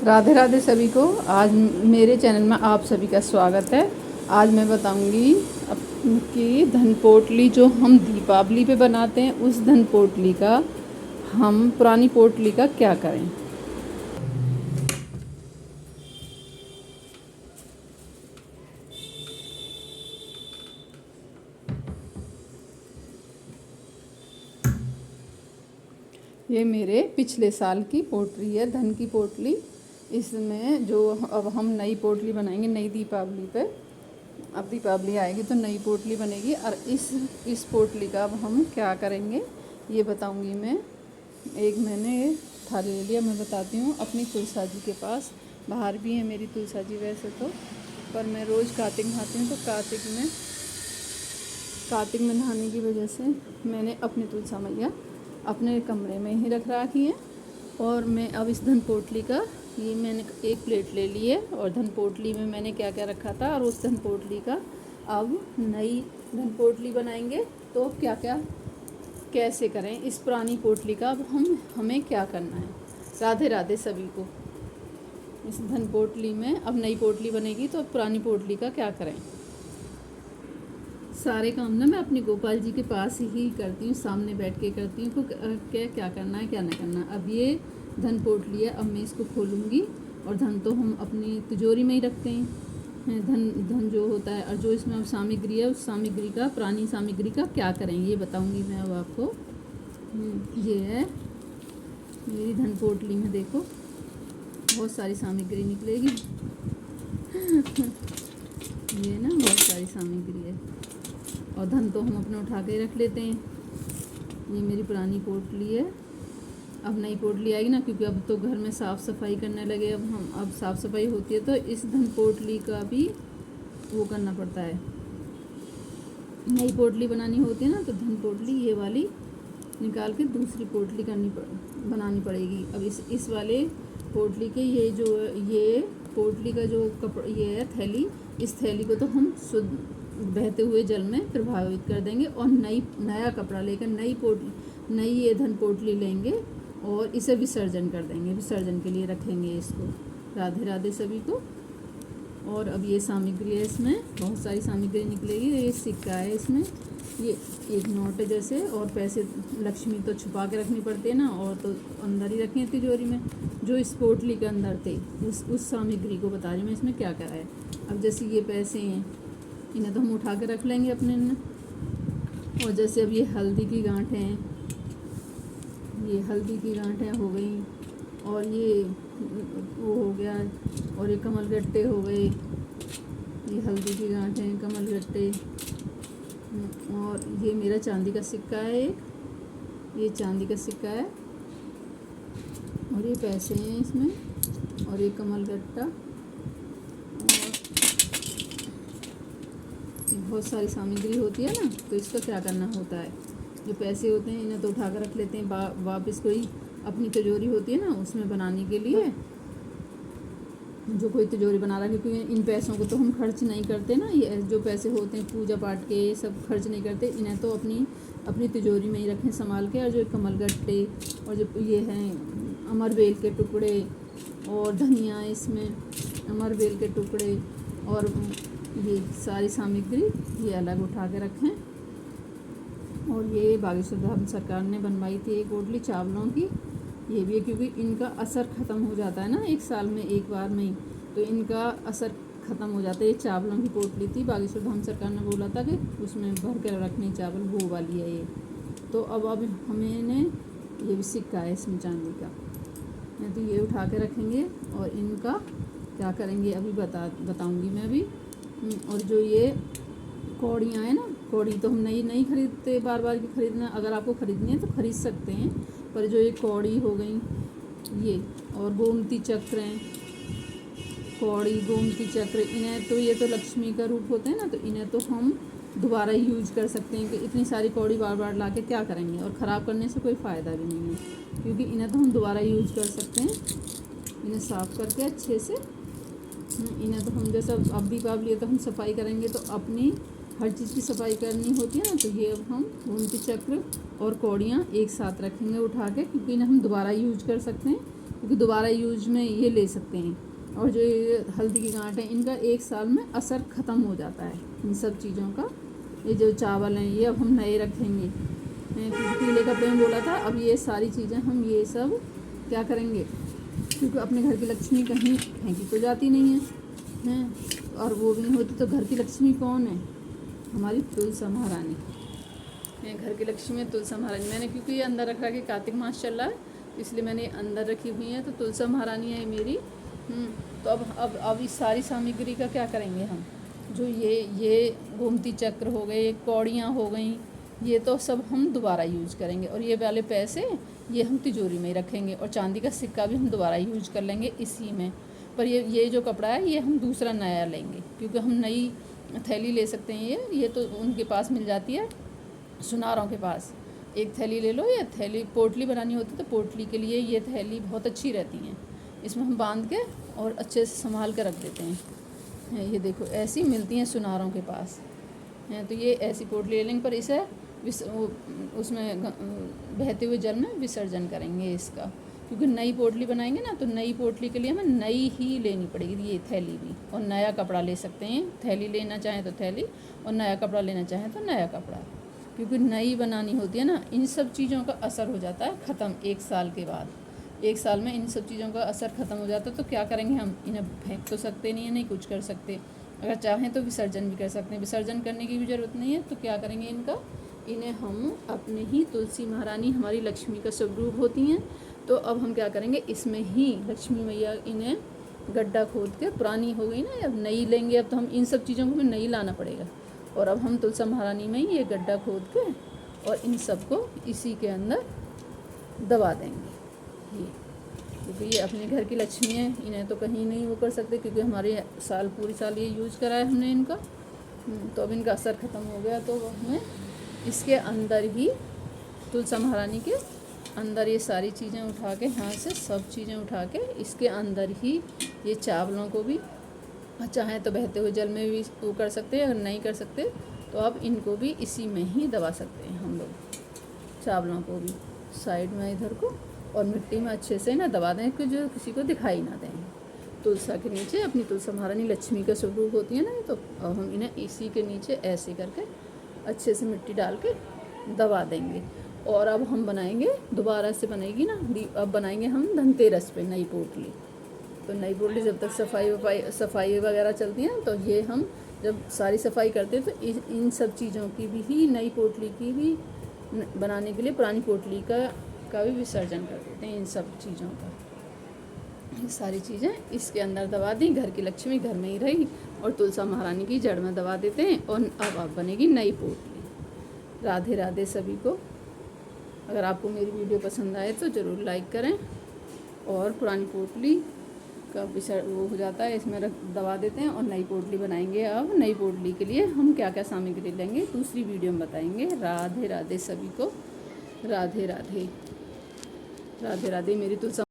राधे राधे सभी को। आज मेरे चैनल में आप सभी का स्वागत है। आज मैं बताऊंगी कि धन पोटली जो हम दीपावली पे बनाते हैं उस धन पोटली का हम पुरानी पोटली का क्या करें। ये मेरे पिछले साल की पोटली है, धन की पोटली। इसमें जो अब हम नई पोटली बनाएंगे नई दीपावली पे, अब दीपावली आएगी तो नई पोटली बनेगी। और इस पोटली का अब हम क्या करेंगे ये बताऊंगी मैं। एक मैंने थाली ले लिया, मैं बताती हूँ। अपनी तुलसा जी के पास, बाहर भी है मेरी तुलसा जी वैसे तो, पर मैं रोज़ कार्तिक नहाती हूँ तो कार्तिक में नहाने की वजह से मैंने अपनी तुलसा मैया अपने कमरे में ही रख रखी है। और मैं अब इस धन पोटली का ये मैंने एक प्लेट ले ली है, और धन पोटली में मैंने क्या क्या रखा था, और उस धन पोटली का अब नई धन पोटली बनाएंगे तो क्या क्या कैसे करें। इस पुरानी पोटली का अब हमें क्या करना है। राधे राधे सभी को। इस धन पोटली में अब नई पोटली बनेगी तो अब पुरानी पोटली का क्या करें। सारे काम ना मैं अपने गोपाल जी के पास ही करती हूँ, सामने बैठ के करती हूँ क्या करना है क्या नहीं करना। अब ये धन पोटली है, अब मैं इसको खोलूँगी। और धन तो हम अपनी तिजोरी में ही रखते हैं, धन जो होता है। और जो इसमें अब सामग्री है उस सामग्री का, पुरानी सामग्री का क्या करें ये बताऊँगी मैं अब आपको। ये है मेरी धन पोटली में, देखो बहुत सारी सामग्री निकलेगी। ये ना बहुत सारी सामग्री है, और धन तो हम अपने उठा के रख लेते हैं। ये मेरी पुरानी पोटली है। अब नई पोटली आएगी ना, क्योंकि अब तो घर में साफ़ सफाई करने लगे, अब साफ़ सफाई होती है तो इस धन पोटली का भी वो करना पड़ता है। नई पोटली बनानी होती है ना तो धन पोटली ये वाली निकाल के दूसरी पोटली बनानी पड़ेगी। अब इस वाले पोटली के ये पोटली का जो ये है थैली, इस थैली को तो हम शुद्ध बहते हुए जल में प्रभावित कर देंगे, और नया कपड़ा लेकर नई ये धन पोटली लेंगे और इसे विसर्जन कर देंगे, विसर्जन के लिए रखेंगे इसको। राधे राधे सभी को। और अब ये सामग्री है, इसमें बहुत सारी सामग्री निकलेगी। ये सिक्का है, इसमें ये एक नोट है जैसे, और पैसे लक्ष्मी तो छुपा के रखनी पड़ती है ना, और तो अंदर ही रखे हैं तिजोरी में। जो इस पोटली के अंदर थे उस सामग्री को बता रही मैं, इसमें क्या क्या है। अब जैसे ये पैसे हैं, इन्हें तो हम उठा के रख लेंगे अपने में। और जैसे अब ये हल्दी की गांठें हैं, ये हल्दी की गांठें हो गई, और ये वो हो गया, और ये कमल गट्टे हो गए। ये हल्दी की गांठें, कमल गट्टे, और ये मेरा चांदी का सिक्का है एक, ये चांदी का सिक्का है, और ये पैसे हैं इसमें, और ये कमल गट्टा। बहुत सारी सामग्री होती है ना, तो इसका क्या करना होता है। जो पैसे होते हैं इन्हें तो उठा कर रख लेते हैं, वापस कोई अपनी तिजोरी होती है ना उसमें बनाने के लिए, जो कोई तिजोरी बना रहा है। क्योंकि इन पैसों को तो हम खर्च नहीं करते ना, ये जो पैसे होते हैं पूजा पाठ के ये सब खर्च नहीं करते, इन्हें तो अपनी तिजोरी में ही रखें संभाल के। और जो कमल गट्टे, और जो ये हैं अमरवेल के टुकड़े, और धनिया इसमें अमरवेल के टुकड़े, और ये सारी सामग्री ये अलग उठा के रखें। और ये बागेश्वर धाम सरकार ने बनवाई थी एक पोटली चावलों की, ये भी है, क्योंकि इनका असर ख़त्म हो जाता है ना एक साल में एक बार में ही, तो इनका असर ख़त्म हो जाता है। ये चावलों की पोटली थी, बागेश्वर धाम सरकार ने बोला था कि उसमें भर कर रखने चावल, वो वाली है ये। तो अब हमें ये भी सिक्का है इसमें चांदी का, तो ये उठा के रखेंगे। और इनका क्या करेंगे अभी बताऊँगी मैं अभी। और जो ये कौड़ियाँ हैं ना, कौड़ी तो हम नहीं खरीदते, बार बार की खरीदना। अगर आपको खरीदनी है तो खरीद सकते हैं, पर जो ये कौड़ी हो गई ये, और गोमती चक्र हैं, कौड़ी गोमती चक्र, इन्हें तो ये तो लक्ष्मी का रूप होते हैं ना, तो इन्हें तो हम दोबारा यूज कर सकते हैं। कि इतनी सारी कौड़ी बार बार ला के क्या करेंगे, और ख़राब करने से कोई फ़ायदा भी नहीं है, क्योंकि इन्हें तो हम दोबारा यूज कर सकते हैं। इन्हें साफ़ करके अच्छे से, इन्हें तो हम जैसा अब दीपावली है तो हम सफाई करेंगे, तो अपनी हर चीज़ की सफाई करनी होती है ना, तो ये अब हम गोमती चक्र और कौड़ियाँ एक साथ रखेंगे उठा के, क्योंकि इन्हें हम दोबारा यूज कर सकते हैं। क्योंकि दोबारा यूज में ये ले सकते हैं। और जो ये हल्दी की गांठ है इनका 1 साल में असर ख़त्म हो जाता है इन सब चीज़ों का। ये जो चावल हैं ये अब हम नए रखेंगे, पीले कपड़े में बोला था। अब ये सारी चीज़ें हम ये सब क्या करेंगे, क्योंकि अपने घर की लक्ष्मी कहीं फेंकी तो जाती नहीं है, और वो भी नहीं होती तो घर की लक्ष्मी कौन है, हमारी तुलसी महारानी। घर की लक्ष्मी है तुलसी महारानी। मैंने क्योंकि ये अंदर रख के कार्तिक मास चल रहा है इसलिए मैंने अंदर रखी हुई है, तो तुलसी महारानी है मेरी। तो अब इस सारी सामग्री का क्या करेंगे हम, जो ये गोमती चक्र हो गए, कौड़ियाँ हो गई, ये तो सब हम दोबारा यूज करेंगे। और ये वाले पैसे ये हम तिजोरी में ही रखेंगे, और चांदी का सिक्का भी हम दोबारा यूज कर लेंगे इसी में। पर ये जो कपड़ा है ये हम दूसरा नया लेंगे, क्योंकि हम नई थैली ले सकते हैं। ये तो उनके पास मिल जाती है, सुनारों के पास। एक थैली ले लो, या थैली पोटली बनानी होती है तो पोटली के लिए ये थैली बहुत अच्छी रहती हैं। इसमें हम बांध के और अच्छे से संभाल के रख देते हैं। ये देखो ऐसी मिलती हैं सुनारों के पास हैं, तो ये ऐसी पोटली ले लेंगे। पर इसे उसमें बहते हुए जल में विसर्जन करेंगे इसका, क्योंकि नई पोटली बनाएंगे ना, तो नई पोटली के लिए हमें नई ही लेनी पड़ेगी ये थैली भी। और नया कपड़ा ले सकते हैं, थैली लेना चाहें तो थैली, और नया कपड़ा लेना चाहें तो नया कपड़ा, क्योंकि नई बनानी होती है ना। इन सब चीज़ों का असर हो जाता है ख़त्म 1 साल के बाद। 1 साल में इन सब चीज़ों का असर ख़त्म हो जाता है, तो क्या करेंगे हम, इन्हें फेंक तो सकते नहीं है, नहीं कुछ कर सकते। अगर चाहें तो विसर्जन भी कर सकते हैं, विसर्जन करने की भी ज़रूरत नहीं है। तो क्या करेंगे इन्हें हम अपने ही तुलसी महारानी हमारी लक्ष्मी का स्वरूप होती हैं, तो अब हम क्या करेंगे, इसमें ही लक्ष्मी मैया इन्हें गड्ढा खोद के, पुरानी हो गई ना, अब नई लेंगे। अब तो हम इन सब चीज़ों को हमें नई लाना पड़ेगा, और अब हम तुलसी महारानी में ही ये गड्ढा खोद के और इन सब को इसी के अंदर दबा देंगे। ये क्योंकि ये अपने घर की लक्ष्मी है, इन्हें तो कहीं नहीं वो कर सकते, क्योंकि हमारे पूरी साल ये यूज करा है हमने इनका। तो अब इनका असर ख़त्म हो गया, तो हमें इसके अंदर ही तुलसी महारानी के अंदर ये सारी चीज़ें उठा के, हाथ से सब चीज़ें उठा के इसके अंदर ही ये चावलों को भी, चाहें तो बहते हुए जल में भी वो कर सकते हैं, अगर नहीं कर सकते तो अब इनको भी इसी में ही दबा सकते हैं हम लोग। चावलों को भी साइड में इधर को, और मिट्टी में अच्छे से ना दबा दें कि जो किसी को दिखाई ना दें। तुलसी के नीचे अपनी तुलसी महारानी लक्ष्मी का स्वरूप होती है ना, तो अब हम इन्हें इसी के नीचे ऐसे करके अच्छे से मिट्टी डाल के दबा देंगे। और अब हम बनाएंगे, दोबारा से बनेगी ना, अब बनाएंगे हम धनतेरस पे नई पोटली। तो नई पोटली जब तक सफाई वगैरह चलती है, तो ये हम जब सारी सफाई करते हैं तो इन सब चीज़ों की भी ही, नई पोटली की भी बनाने के लिए पुरानी पोटली का भी विसर्जन कर देते हैं। इन सब चीज़ों का, ये सारी चीज़ें इसके अंदर दबा दी, घर की लक्ष्मी घर में ही रही, और तुलसी महारानी की जड़ में दबा देते हैं, और अब बनेगी नई पोटली। राधे राधे सभी को। अगर आपको मेरी वीडियो पसंद आए तो ज़रूर लाइक करें, और पुरानी पोटली का वो हो जाता है, इसमें दबा देते हैं और नई पोटली बनाएंगे। अब नई पोटली के लिए हम क्या क्या सामग्री लेंगे दूसरी वीडियो में बताएंगे। राधे राधे सभी को। राधे राधे। राधे राधे। मेरी तुलसी